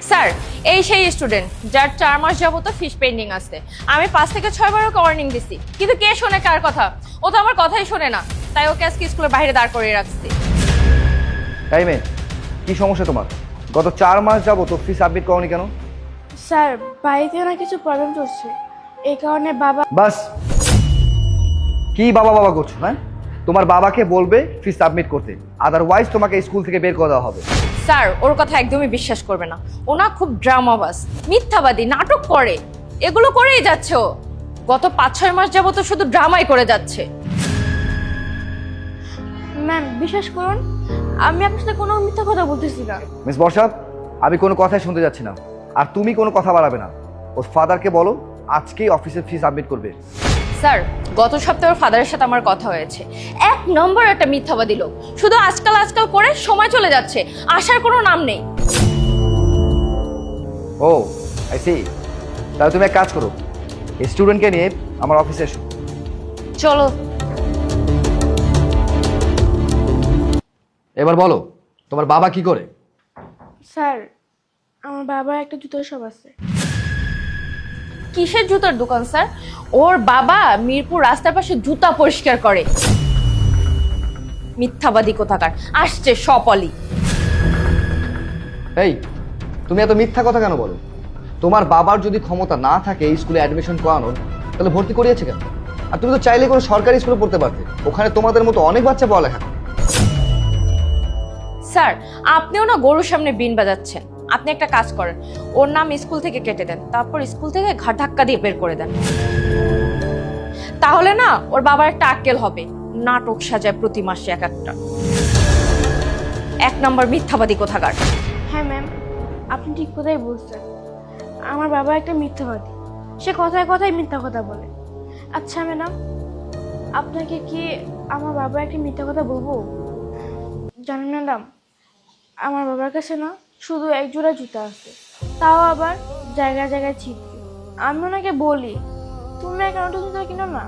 Sir, এই সেই student যার 4 মাস যাবত ফিস পেন্ডিং আছে। আমি 5 থেকে 6 বার ওকে ওয়ার্নিং দিছি, কিন্তু কে শোনে কার কথা? ও তো আমার কথাই শোনে না, তাই ওকে আজকে স্কুলের বাইরে দাঁড় করিয়ে রাখছি। এই মেয়ে, কি সমস্যা তোমার? গত 4 মাস যাবো তো ফি সাবমিট করোনি কেন? স্যার, বাড়িতে না কিছু প্রবলেম চলছে, এই কারণে বাবা। বাস, কি বাবা বাবা করছো? হ্যাঁ, তোমার বাবাকে বলবে ফি সাবমিট করতে, আদারওয়াইজ তোমাকে স্কুল থেকে বের করে দেওয়া হবে। স্যার, ওর কথা একদমই বিশ্বাস করবে না। ও না খুব ড্রামাবাজ, মিথ্যাবাদী, নাটক করে, এগুলো করেই যাচ্ছে ও। গত 5-6 মাস যাবত শুধু ড্রামাই করে যাচ্ছে। ম্যাম বিশ্বাস করুন, আমি আপনার সাথে কোনো মিথ্যা কথা বলতেছি না। মিস বর্ষা, আমি কোনো কথাই শুনতে যাচ্ছি না, আর তুমি কোনো কথা বাড়াবে না। ওর ফাদারকে বলো আজকেই অফিসে ফি সাবমিট করবে। স্যার, গত সপ্তাহে ওর ফাদারের সাথে আমার কথা হয়েছে। 1 নম্বর একটা মিথ্যাবাদী লোক, শুধু আজকাল করে সময় চলে যাচ্ছে, আসার কোনো নাম নেই। ও আই সি, তাহলে তুমি এক কাজ করো, স্টুডেন্টকে নিয়ে আমার অফিসে এসো। চলো। এবার বলো, তোমার বাবা কি করে? স্যার, আমার বাবার একটা জুতোর শপ আছে। কিসের জুতার দোকান স্যার? ওর বাবা মিরপুর রাস্তার পাশে জুতা পরিষ্কার করে। মিথ্যাবাদী কোথাকার, আসছে সপলি। এই, তুমি এত মিথ্যা কথা কেন বলো? তোমার বাবার যদি ক্ষমতা না থাকে এই স্কুলে অ্যাডমিশন করানোর, তাহলে ভর্তি করিয়েছে কেন? আর তুমি তো চাইলে কোনো সরকারি স্কুলে পড়তে পারতে, ওখানে তোমাদের মতো অনেক বাচ্চা পড়ালেখা করে। স্যার, আপনিও না গরুর সামনে বিন বাজাচ্ছেন। আপনি একটা কাজ করেন, ওর নাম স্কুল থেকে কেটে দেন, তারপর স্কুল থেকে ঘাট ধাক্কা দিয়ে বের করে দেন। তাহলে না ওর বাবার একটা আক্কেল হবে। নাটক সাজায় প্রতি মাসে এক একটা। 1 নম্বর মিথ্যাবাদী কোথাকার। হ্যাঁ ম্যাম, আপনি ঠিক কথাই বলছেন। আমার বাবা একটা মিথ্যাবাদী, সে কথায় কথায় মিথ্যা কথা বলে। আচ্ছা ম্যাডাম, আপনাকে কি আমার বাবা একটা মিথ্যা কথা বলবো? জানেন ম্যাডাম, আমার বাবার কাছে না শুধু 1 জোড়া জুতা আছে, তাও আবার জায়গায় জায়গায় ছিটকে। আমি ওনাকে বলি, তুমি একটা নতুন জুতা কিনো না,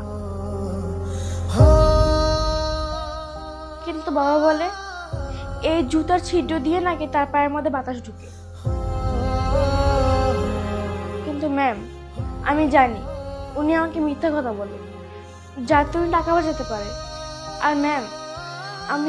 কিন্তু বাবা বলে এই জুতার ছিদ্র দিয়ে নাকি তার পায়ের মধ্যে বাতাস ঢুকে। কিন্তু ম্যাম, আমি জানি উনি আমাকে মিথ্যা কথা বলে যাতে উনি টাকা বাঁচাতে পারে। আর ম্যাম, আমি